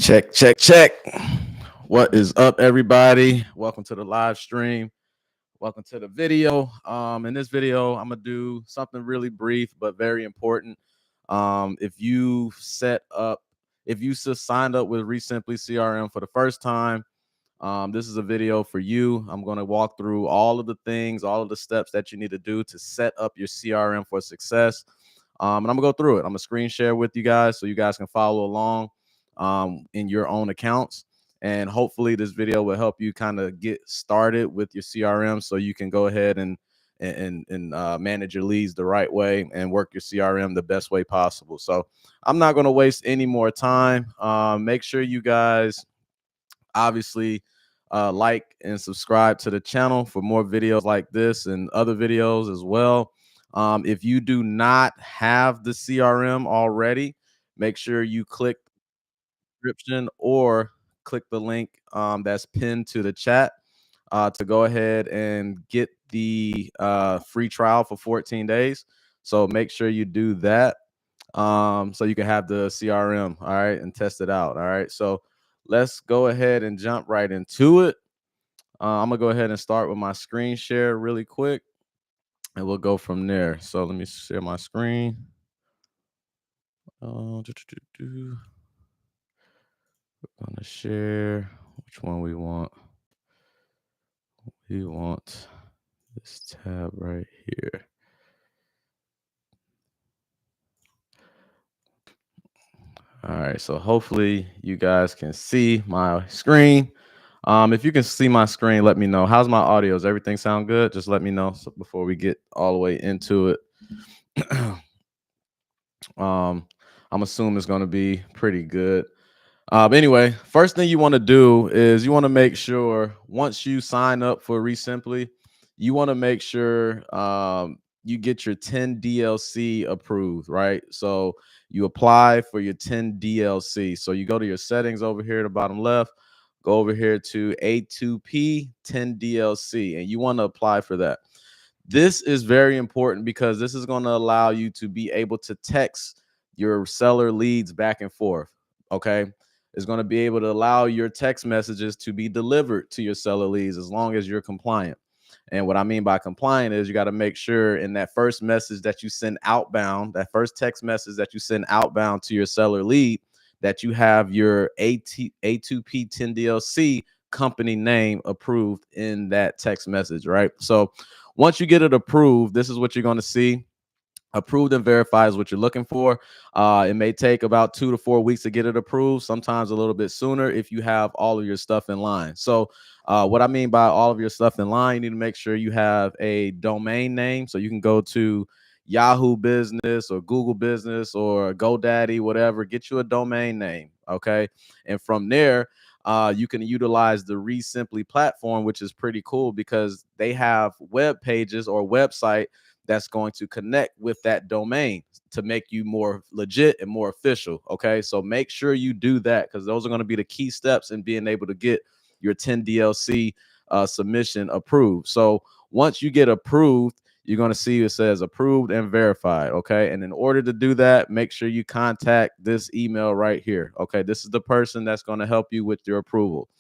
Check, check, check. What is up, everybody? Welcome to the live stream. Welcome to the video. In this video, I'm gonna do something really brief but very important. If you signed up with REsimpli CRM for the first time, this is a video for you. I'm going to walk through all of the things, all of the steps that you need to do to set up your CRM for success. And I'm gonna go through it. I'm gonna screen share with you guys so you guys can follow along in your own accounts. And hopefully this video will help you kind of get started with your CRM so you can go ahead and manage your leads the right way and work your CRM the best way possible. So I'm not going to waste any more time. Make sure you guys obviously like and subscribe to the channel for more videos like this and other videos as well. If you do not have the CRM already, make sure you click description or click the link that's pinned to the chat to go ahead and get the free trial for 14 days. So make sure you do that so you can have the CRM, all right, and test it out, all right? So let's go ahead and jump right into it. I'm going to go ahead and start with my screen share really quick, and we'll go from there. So let me share my screen. We're going to share which one we want. We want this tab right here. All right, so hopefully you guys can see my screen. If you can see my screen, let me know. How's my audio? Does everything sound good? Just let me know before we get all the way into it. I'm assuming it's going to be pretty good. Anyway, first thing you want to do is you want to make sure once you sign up for REsimpli, you want to make sure you get your 10 DLC approved, right? So you apply for your 10 DLC. So you go to your settings over here at the bottom left, go over here to A2P 10 DLC, and you want to apply for that. This is very important because this is going to allow you to be able to text your seller leads back and forth, okay? It's going to be able to allow your text messages to be delivered to your seller leads as long as you're compliant. And what I mean by compliant is you got to make sure in that first message that you send outbound, that first text message that you send outbound to your seller lead, that you have your A2P 10 DLC company name approved in that text message, right? So once you get it approved, this is what you're going to see. Approved and verified is what you're looking for. It may take about 2 to 4 weeks to get it approved, sometimes a little bit sooner if you have all of your stuff in line. So what I mean by all of your stuff in line, you need to make sure you have a domain name. So you can go to Yahoo Business or Google Business or GoDaddy, whatever. Get you a domain name, okay? And from there, you can utilize the REsimpli platform, which is pretty cool because they have web pages or website that's going to connect with that domain to make you more legit and more official. Okay, so make sure you do that because those are going to be the key steps in being able to get your 10 DLC submission approved. So once you get approved, you're going to see it says approved and verified. Okay, and in order to do that, make sure you contact this email right here. Okay, this is the person that's going to help you with your approval.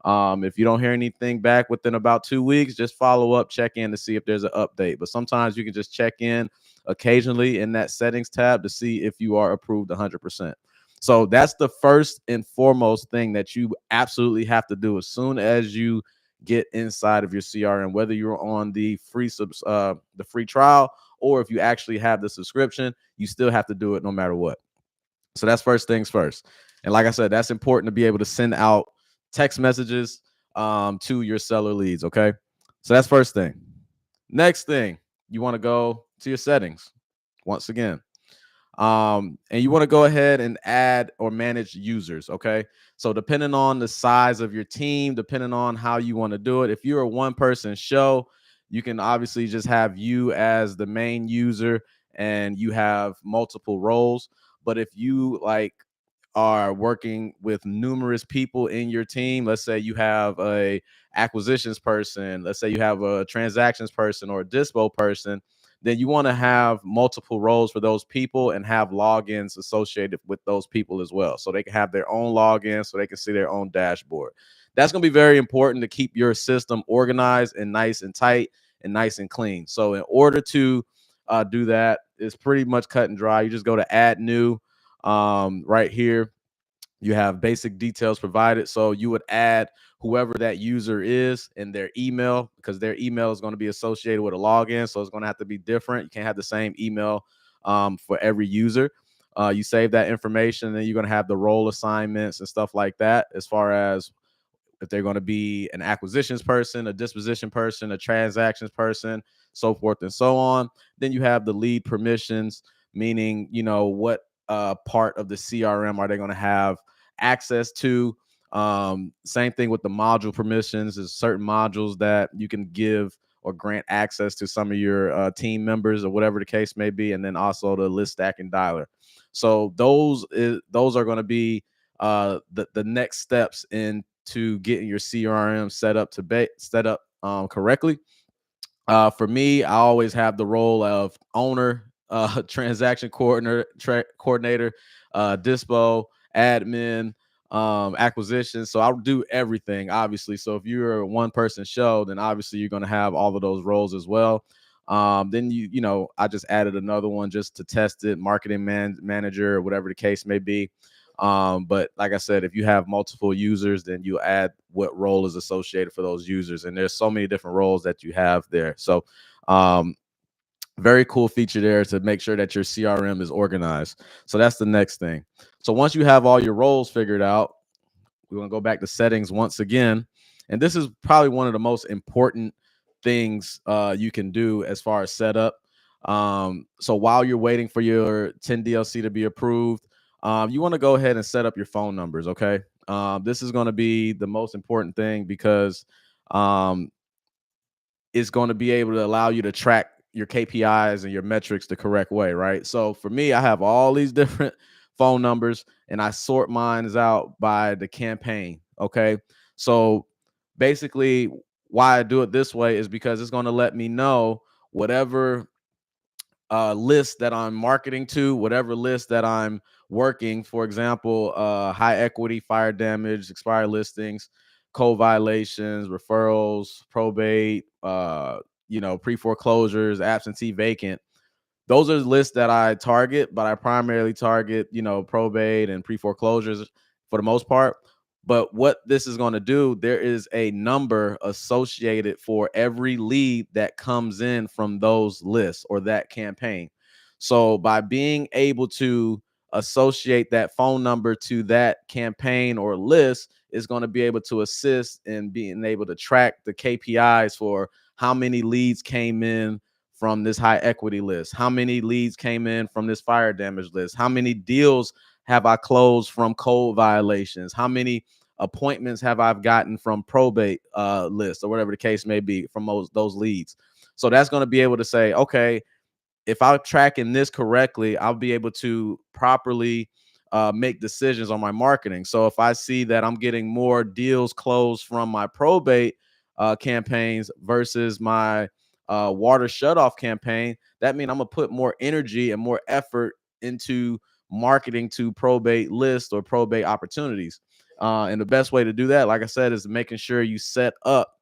If you don't hear anything back within about 2 weeks, just follow up, check in to see if there's an update. But sometimes you can just check in occasionally in that settings tab to see if you are approved 100%. So that's the first and foremost thing that you absolutely have to do as soon as you get inside of your CRM, whether you're on the free trial or if you actually have the subscription, you still have to do it no matter what. So that's first things first. And like I said, that's important to be able to send out text messages to your seller leads. Okay, so that's first thing. Next thing, you want to go to your settings once again, and you want to go ahead and add or manage users. Okay, so depending on the size of your team, depending on how you want to do it, if you're a one-person show, you can obviously just have you as the main user and you have multiple roles. But if you are working with numerous people in your team, let's say you have a acquisitions person, let's say you have a transactions person or a dispo person, then you want to have multiple roles for those people and have logins associated with those people as well. So they can have their own login so they can see their own dashboard. That's going to be very important to keep your system organized and nice and tight and nice and clean. So in order to do that, it's pretty much cut and dry. You just go to add new right here. You have basic details provided. So you would add whoever that user is and their email, because their email is going to be associated with a login. So it's going to have to be different. You can't have the same email for every user. You save that information, and then you're going to have the role assignments and stuff like that, as far as if they're going to be an acquisitions person, a disposition person, a transactions person, so forth and so on. Then you have the lead permissions, meaning, what part of the CRM are they going to have access to. Same thing with the module permissions. Is certain modules that you can give or grant access to some of your team members or whatever the case may be. And then also the list stacking dialer. So those are going to be the next steps into getting your CRM set up correctly. For me, I always have the role of owner, transaction coordinator, dispo, admin, acquisition. So I'll do everything, obviously. So if you're a one person show, then obviously you're going to have all of those roles as well. Then I just added another one just to test it, marketing manager, or whatever the case may be. But like I said, if you have multiple users, then you add what role is associated for those users. And there's so many different roles that you have there. So very cool feature there to make sure that your CRM is organized. So that's the next thing. So once you have all your roles figured out, we're going to go back to settings once again. And this is probably one of the most important things you can do as far as setup. So while you're waiting for your 10DLC to be approved, you want to go ahead and set up your phone numbers. Okay. This is going to be the most important thing, because it's going to be able to allow you to track your KPIs and your metrics the correct way, right? So for me, I have all these different phone numbers, and I sort mine out by the campaign. Okay. So basically, why I do it this way is because it's going to let me know whatever list that I'm marketing to, whatever list that I'm working. For example, high equity, fire damage, expired listings, code violations, referrals, probate, pre-foreclosures, absentee, vacant. Those are the lists that I target, but I primarily target, probate and pre-foreclosures for the most part. But what this is going to do, there is a number associated for every lead that comes in from those lists or that campaign. So by being able to associate that phone number to that campaign or list, is going to be able to assist in being able to track the KPIs for how many leads came in from this high equity list, how many leads came in from this fire damage list, how many deals have I closed from code violations, how many appointments have I gotten from probate list, or whatever the case may be, from those leads. So that's going to be able to say, okay, if I'm tracking this correctly, I'll be able to properly make decisions on my marketing. So if I see that I'm getting more deals closed from my probate campaigns versus my water shutoff campaign, that means I'm gonna put more energy and more effort into marketing to probate lists or probate opportunities. And the best way to do that, like I said, is making sure you set up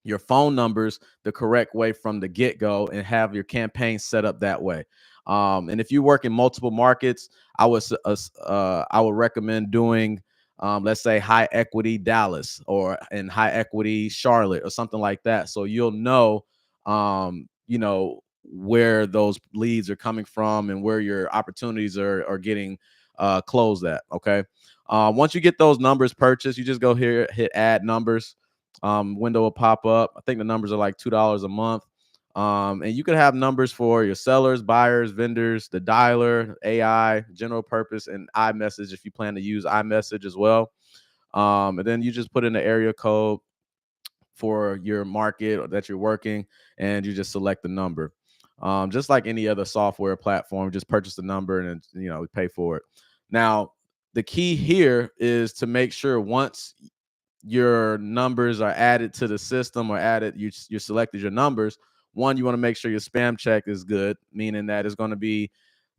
your phone numbers the correct way from the get-go and have your campaign set up that way. And if you work in multiple markets, I would recommend doing let's say high equity Dallas or in high equity Charlotte or something like that, so you'll know where those leads are coming from and where your opportunities are getting closed at. Okay. Once you get those numbers purchased, you just go here, hit add numbers. Window will pop up. I think the numbers are like $2 a month. And you could have numbers for your sellers, buyers, vendors, the dialer, AI, general purpose, and iMessage if you plan to use iMessage as well. And then you just put in the area code for your market that you're working, and you just select the number. Just like any other software platform, just purchase the number and pay for it. Now, the key here is to make sure once your numbers are added to the system or you selected your numbers, one, you want to make sure your spam check is good, meaning that it's going to be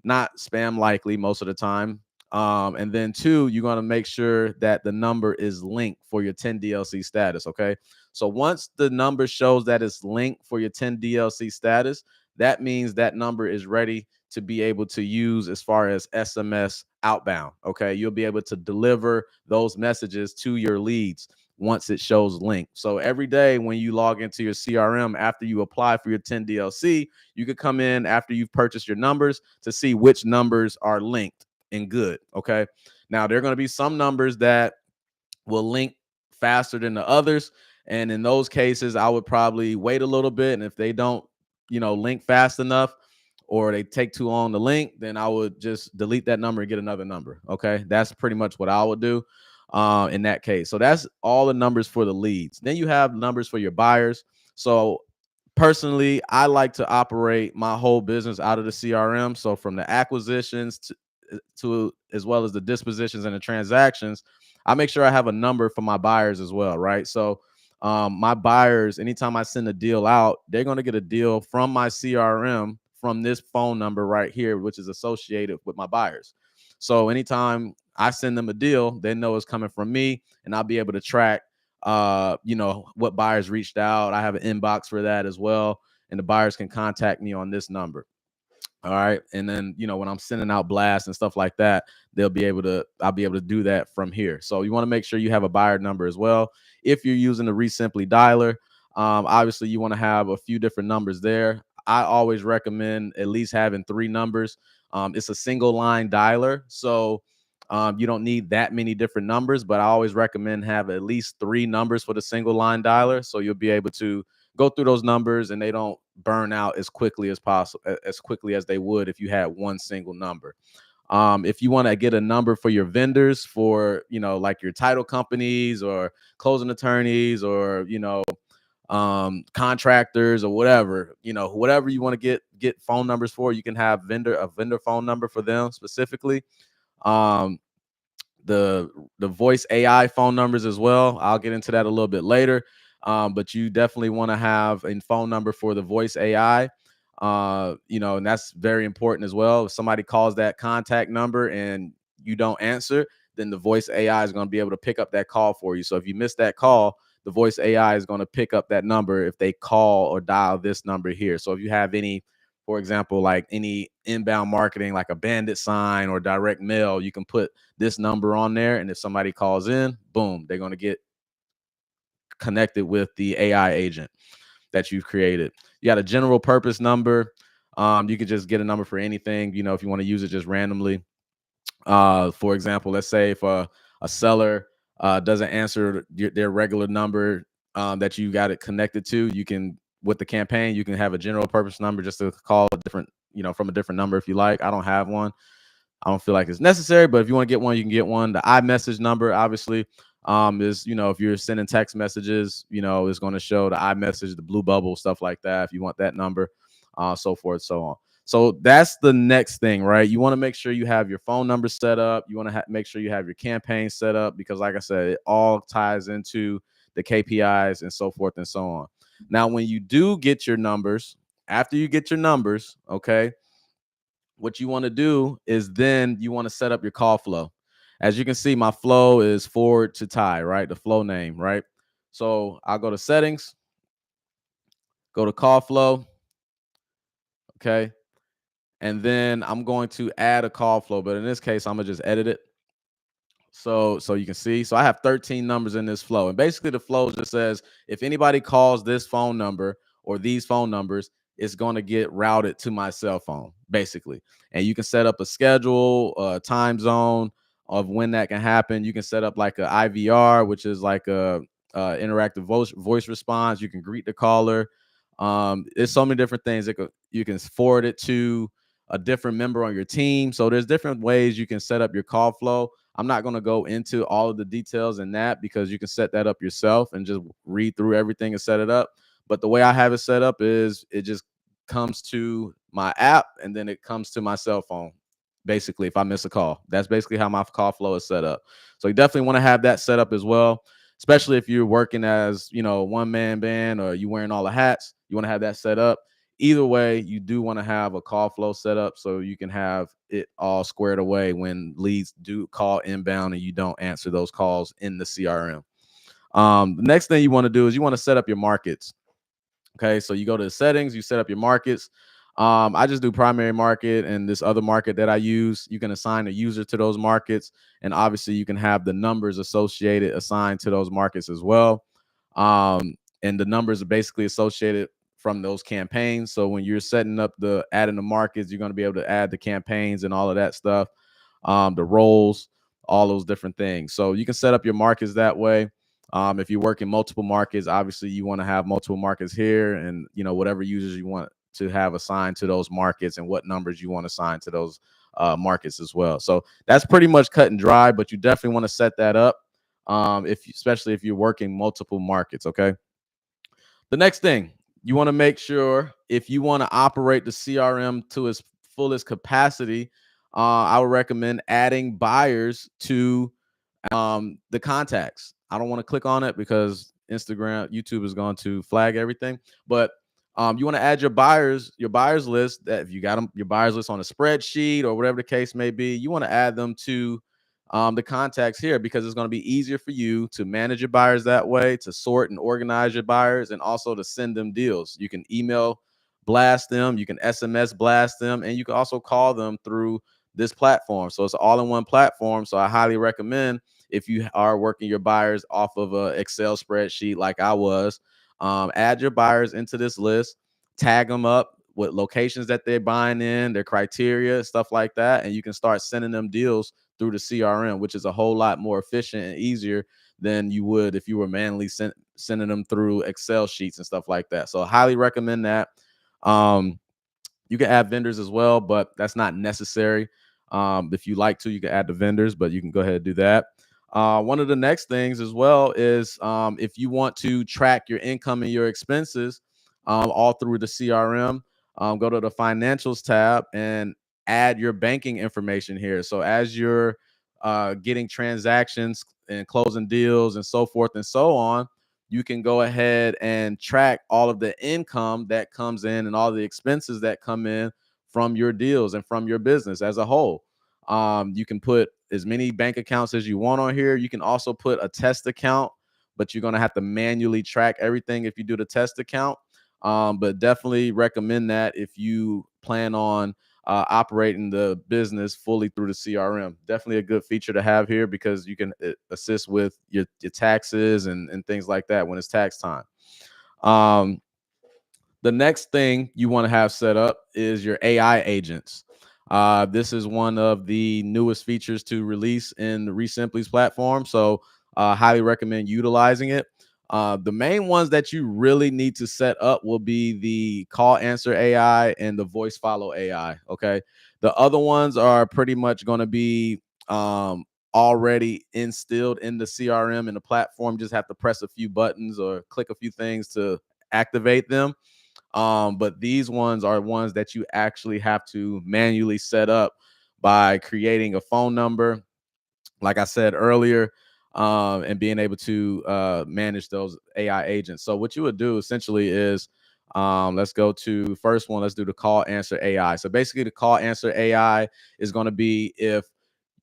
not spam likely most of the time. And then two, you're going to make sure that the number is linked for your 10 DLC status. Okay. So once the number shows that it's linked for your 10 DLC status, that means that number is ready to be able to use as far as SMS outbound. Okay. You'll be able to deliver those messages to your leads once it shows link. So every day when you log into your CRM after you apply for your 10 DLC, you could come in after you've purchased your numbers to see which numbers are linked and good. Okay. Now, there are going to be some numbers that will link faster than the others. And in those cases, I would probably wait a little bit. And if they don't, link fast enough or they take too long to link, then I would just delete that number and get another number. Okay. That's pretty much what I would do in that case. So that's all the numbers for the leads. Then you have numbers for your buyers. So personally, I like to operate my whole business out of the CRM. So from the acquisitions to as well as the dispositions and the transactions, I make sure I have a number for my buyers as well, right? So my buyers, anytime I send a deal out, they're going to get a deal from my CRM from this phone number right here, which is associated with my buyers. So anytime I send them a deal, they know it's coming from me, and I'll be able to track what buyers reached out. I have an inbox for that as well, and the buyers can contact me on this number. All right. And then, when I'm sending out blasts and stuff like that, I'll be able to do that from here. So you want to make sure you have a buyer number as well. If you're using the REsimpli dialer, obviously you want to have a few different numbers there. I always recommend at least having 3 numbers. It's a single line dialer. So you don't need that many different numbers, but I always recommend have at least 3 numbers for the single line dialer. So you'll be able to go through those numbers and they don't burn out as quickly as possible, as quickly as they would if you had one single number. If you want to get a number for your vendors, for like your title companies or closing attorneys or contractors or whatever, whatever you want to get phone numbers for, you can have a vendor phone number for them specifically. Um, the voice AI phone numbers as well. I'll get into that a little bit later. But you definitely want to have a phone number for the voice AI. And that's very important as well. If somebody calls that contact number and you don't answer, then the voice AI is going to be able to pick up that call for you. So if you miss that call, the voice AI is going to pick up that number if they call or dial this number here. So if you have any, for example, like any inbound marketing, like a bandit sign or direct mail, you can put this number on there. And if somebody calls in, boom, they're going to get connected with the AI agent that you've created. You got a general purpose number. You could just get a number for anything, if you want to use it just randomly. For example, let's say if a seller doesn't answer their regular number that you got it connected to, you can, with the campaign, you can have a general purpose number just to call a different, from a different number if you like. I don't have one. I don't feel like it's necessary, but if you want to get one, you can get one. The iMessage number, obviously, is, if you're sending text messages, it's going to show the iMessage, the blue bubble, stuff like that. If you want that number, so forth, so on. So that's the next thing, right? You want to make sure you have your phone number set up. You want to make sure you have your campaign set up because, like I said, it all ties into the KPIs and so forth and so on. Now, when you do get your numbers, after you get your numbers, okay, what you want to do is then you want to set up your call flow. As you can see, my flow is forward to tie, right? The flow name, right? So I'll go to settings, go to call flow, okay? And then I'm going to add a call flow, but in this case, I'm gonna just edit it. So you can see, so I have 13 numbers in this flow. And basically the flow just says, if anybody calls this phone number or these phone numbers, it's going to get routed to my cell phone, basically. And you can set up a schedule, a time zone of when that can happen. You can set up like a IVR, which is like a interactive voice response. You can greet the caller. There's so many different things that you can forward it to a different member on your team. So there's different ways you can set up your call flow. I'm not going to go into all of the details in that because you can set that up yourself and just read through everything and set it up. But the way I have it set up is it just comes to my app and then it comes to my cell phone. Basically, if I miss a call, that's basically how my call flow is set up. So you definitely want to have that set up as well, especially if you're working as, one man band or you wearing all the hats. you want to have that set up. Either way, you do want to have a call flow set up so you can have it all squared away when leads do call inbound and you don't answer those calls in the CRM. The next thing you want to do is you want to set up your markets. Okay, so you go to the settings, you set up your markets. I just do primary market and this other market that I use. You can assign a user to those markets, and obviously you can have the numbers associated assigned to those markets as well. And the numbers are basically associated from those campaigns. So when you're setting up adding the markets, you're going to be able to add the campaigns and all of that stuff, the roles, all those different things. So you can set up your markets that way. If you're working multiple markets, obviously you want to have multiple markets here, and whatever users you want to have assigned to those markets and what numbers you want to assign to those markets as well. So that's pretty much cut and dry, but you definitely want to set that up, especially if you're working multiple markets. Okay. The next thing you want to make sure, if you want to operate the CRM to its fullest capacity, I would recommend adding buyers to the contacts. I don't want to click on it because YouTube is going to flag everything. But you want to add your buyers list. That if you got them, your buyers list on a spreadsheet or whatever the case may be, you want to add them to the contacts here, because it's going to be easier for you to manage your buyers that way, to sort and organize your buyers, and also to send them deals. You can email blast them, you can SMS blast them, and you can also call them through this platform. So it's an all-in-one platform. So I highly recommend, if you are working your buyers off of an Excel spreadsheet like I was, add your buyers into this list, tag them up with locations that they're buying in, their criteria, stuff like that, and you can start sending them deals through the CRM, which is a whole lot more efficient and easier than you would if you were manually sending them through Excel sheets and stuff like that. So I highly recommend that. You can add vendors as well, but that's not necessary. If you like to, you can add the vendors, but you can go ahead and do that. One of the next things as well is, if you want to track your income and your expenses all through the CRM, go to the financials tab and add your banking information here. So as you're getting transactions and closing deals and so forth and so on, you can go ahead and track all of the income that comes in and all the expenses that come in from your deals and from your business as a whole. You can put as many bank accounts as you want on here. You can also put a test account, but you're going to have to manually track everything if you do the test account. But definitely recommend that if you plan on operating the business fully through the CRM. Definitely a good feature to have here, because you can assist with your taxes and things like that when it's tax time. The next thing you want to have set up is your AI agents. This is one of the newest features to release in the REsimpli's platform, so highly recommend utilizing it. The main ones that you really need to set up will be the call answer AI and the voice follow AI. Okay, the other ones are pretty much going to be already instilled in the CRM and the platform. Just have to press a few buttons or click a few things to activate them. But these ones are ones that you actually have to manually set up by creating a phone number, like I said earlier, and being able to manage those AI agents. So what you would do essentially is, let's go to first one. Let's do the call answer AI. So basically the call answer AI is going to be if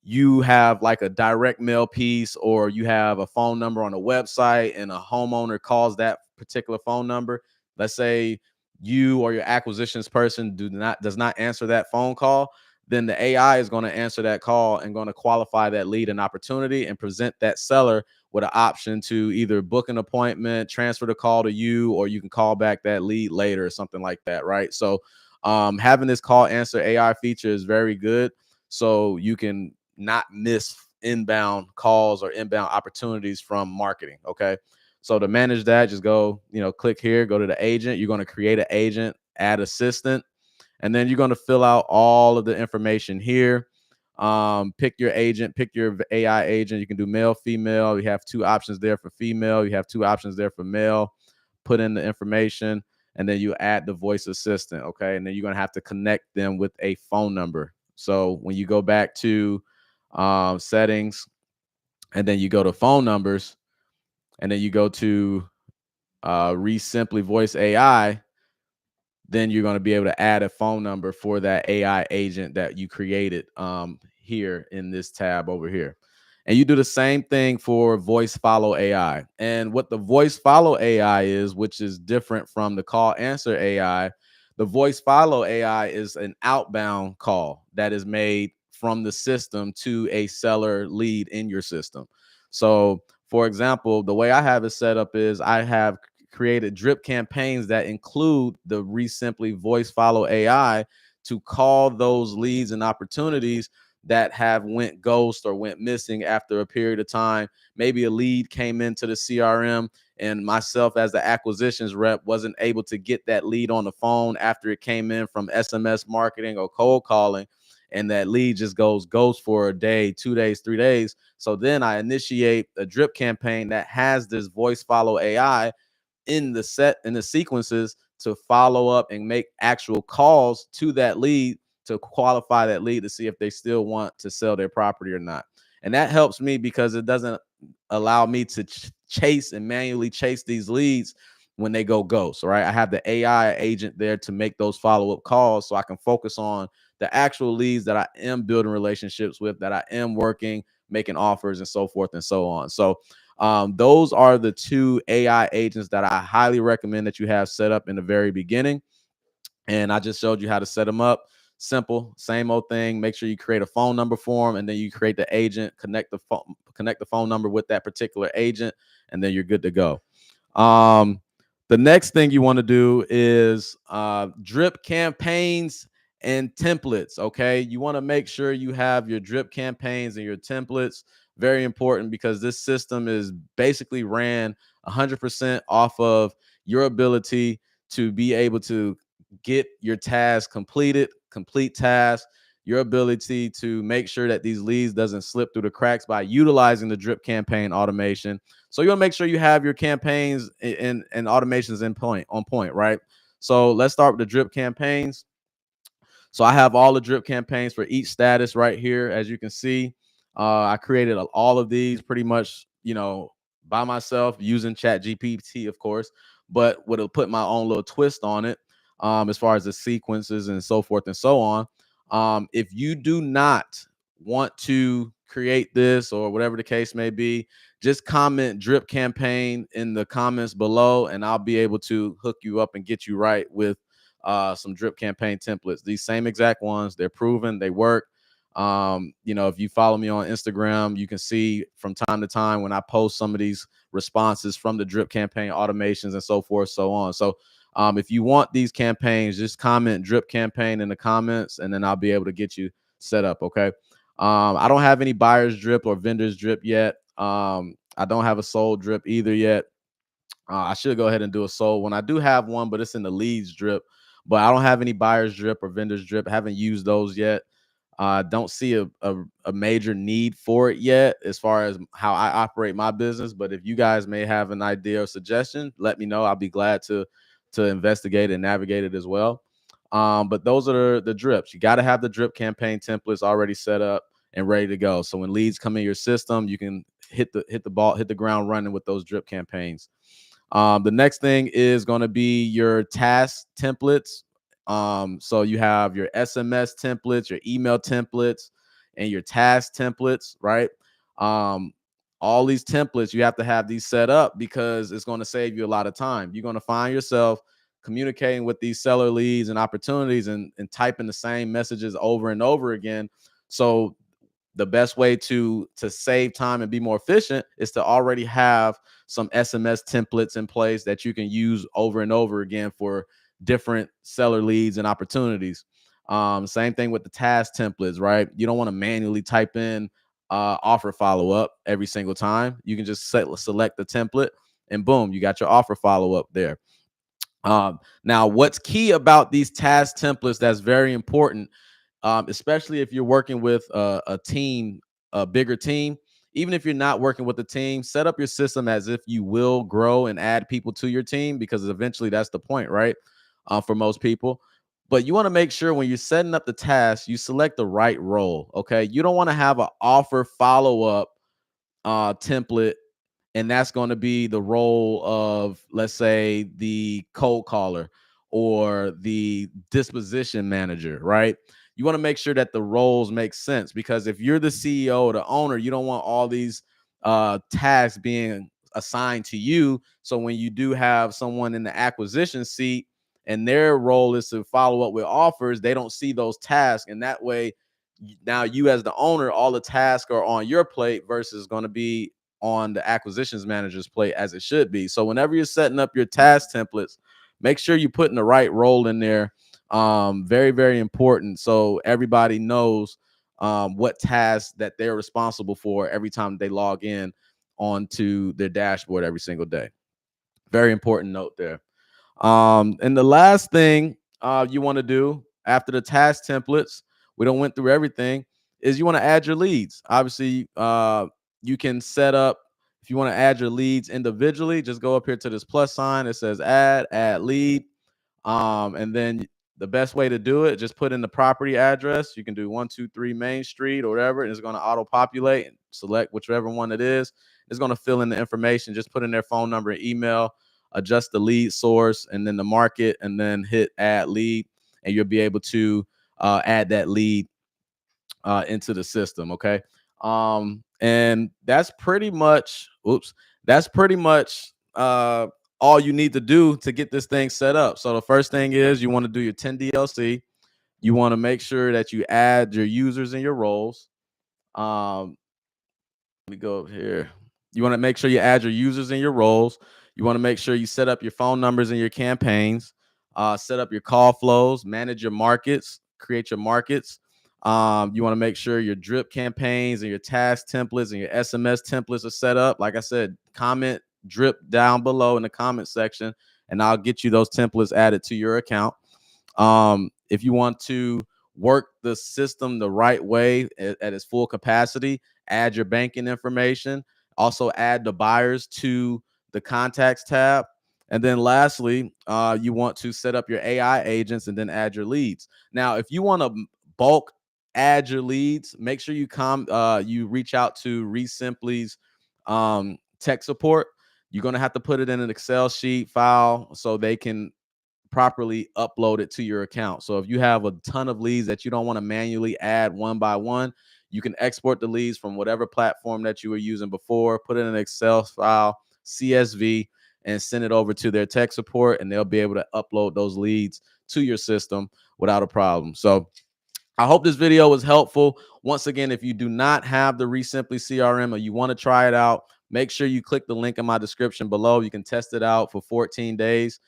you have like a direct mail piece, or you have a phone number on a website and a homeowner calls that particular phone number. Let's say you or your acquisitions person does not answer that phone call, then the AI is going to answer that call and going to qualify that lead and opportunity and present that seller with an option to either book an appointment, transfer the call to you, or you can call back that lead later or something like that, right? So having this call answer AI feature is very good, so you can not miss inbound calls or inbound opportunities from marketing. Okay. So to manage that, just go, click here, go to the agent. You're going to create an agent, add assistant, and then you're going to fill out all of the information here. Pick your agent, pick your AI agent. You can do male, female. You have 2 options there for female. You have 2 options there for male. Put in the information, and then you add the voice assistant. Okay. And then you're going to have to connect them with a phone number. So when you go back to settings, and then you go to phone numbers, and then you go to REsimpli voice AI, then you're going to be able to add a phone number for that AI agent that you created here in this tab over here. And you do the same thing for voice follow AI. And what the voice follow AI is, which is different from the call answer AI, the voice follow AI is an outbound call that is made from the system to a seller lead in your system. So, for example, the way I have it set up is I have created drip campaigns that include the REsimpli voice follow AI to call those leads and opportunities that have went ghost or went missing after a period of time. Maybe a lead came into the CRM and myself as the acquisitions rep wasn't able to get that lead on the phone after it came in from SMS marketing or cold calling, and that lead just goes ghost for a day, 2 days, 3 days. So then I initiate a drip campaign that has this voice follow AI in the sequences to follow up and make actual calls to that lead to qualify that lead to see if they still want to sell their property or not. And that helps me because it doesn't allow me to chase and manually chase these leads when they go ghost. Right, I have the AI agent there to make those follow-up calls so I can focus on the actual leads that I am building relationships with, that I am working, making offers, and so forth and so on. So those are the two AI agents that I highly recommend that you have set up in the very beginning. And I just showed you how to set them up. Simple, same old thing. Make sure you create a phone number for them, and then you create the agent, connect the phone number with that particular agent, and then you're good to go. Um, the next thing you want to do is drip campaigns and templates. Okay, you want to make sure you have your drip campaigns and your templates. Very important because this system is basically ran 100% off of your ability to be able to get your task completed, complete tasks, your ability to make sure that these leads doesn't slip through the cracks by utilizing the drip campaign automation. So you want to make sure you have your campaigns and automations on point, right? So let's start with the drip campaigns. So I have all the drip campaigns for each status right here. As you can see, I created all of these pretty much, by myself using Chat GPT, of course, but would have put my own little twist on it as far as the sequences and so forth and so on. If you do not want to create this or whatever the case may be, just comment drip campaign in the comments below, and I'll be able to hook you up and get you right with some drip campaign templates. These same exact ones, they're proven, they work. If you follow me on Instagram, you can see from time to time when I post some of these responses from the drip campaign automations and so forth, so on. So if you want these campaigns, just comment drip campaign in the comments, and then I'll be able to get you set up. Okay. I don't have any buyers drip or vendors drip yet. I don't have a sold drip either yet. I should go ahead and do a sold one. I do have one, but it's in the leads drip. But I don't have any buyers drip or vendors drip. I haven't used those yet. Don't see a major need for it yet as far as how I operate my business. But if you guys may have an idea or suggestion, let me know. I'll be glad to investigate and navigate it as well. But those are the drips. You got to have the drip campaign templates already set up and ready to go. So when leads come in your system, you can hit the ground running with those drip campaigns. The next thing is going to be your task templates. So you have your SMS templates, your email templates, and your task templates, right? Um, all these templates, you have to have these set up because it's going to save you a lot of time. You're going to find yourself communicating with these seller leads and opportunities and typing the same messages over and over again. So the best way to save time and be more efficient is to already have some SMS templates in place that you can use over and over again for different seller leads and opportunities. Same thing with the task templates, right? You don't want to manually type in offer follow up every single time. You can just select the template and boom, you got your offer follow up there. Now, what's key about these task templates that's very important, especially if you're working with a team, a bigger team. Even if you're not working with the team, set up your system as if you will grow and add people to your team, because eventually that's the point, right? For most people. But you want to make sure when you're setting up the task, you select the right role. Okay. You don't want to have an offer follow up template, and that's going to be the role of, let's say, the cold caller, or the disposition manager, right? You want to make sure that the roles make sense, because if you're the CEO or the owner, you don't want all these tasks being assigned to you. So when you do have someone in the acquisition seat and their role is to follow up with offers, they don't see those tasks. And that way, now you as the owner, all the tasks are on your plate versus going to be on the acquisitions manager's plate, as it should be. So whenever you're setting up your task templates, make sure you're putting the right role in there. Very, very important. So everybody knows what tasks that they're responsible for every time they log in onto their dashboard every single day. Very important note there. And the last thing you want to do after the task templates, we don't went through everything, is you want to add your leads. Obviously, you can set up, if you want to add your leads individually, just go up here to this plus sign. It says add lead. And then the best way to do it, just put in the property address. You can do 123 Main Street or whatever, and it's going to auto populate and select whichever one it is. It's going to fill in the information. Just put in their phone number and email, adjust the lead source and then the market, and then hit add lead, and you'll be able to add that lead into the system. Okay. And that's pretty much, that's pretty much all you need to do to get this thing set up. So the first thing is you want to do your 10 DLC. You want to make sure that you add your users and your roles. Let me go up here. You want to make sure you add your users and your roles. You want to make sure you set up your phone numbers and your campaigns, set up your call flows, manage your markets, create your markets. You want to make sure your drip campaigns and your task templates and your SMS templates are set up. Like I said, comment drip down below in the comment section, and I'll get you those templates added to your account. If you want to work the system the right way at its full capacity, add your banking information. Also add the buyers to the contacts tab. And then lastly, you want to set up your AI agents and then add your leads. Now, if you want to bulk add your leads, make sure you reach out to REsimpli's tech support. You're going to have to put it in an Excel sheet file so they can properly upload it to your account. So if you have a ton of leads that you don't want to manually add one by one, you can export the leads from whatever platform that you were using before, put it in an Excel file, CSV, and send it over to their tech support, and they'll be able to upload those leads to your system without a problem. So I hope this video was helpful. Once again, if you do not have the REsimpli CRM or you want to try it out, make sure you click the link in my description below. You can test it out for 14 days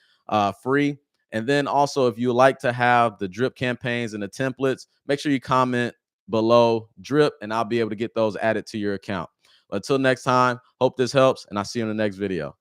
free. And then also, if you like to have the drip campaigns and the templates, make sure you comment below drip, and I'll be able to get those added to your account. Until next time, hope this helps, and I'll see you in the next video.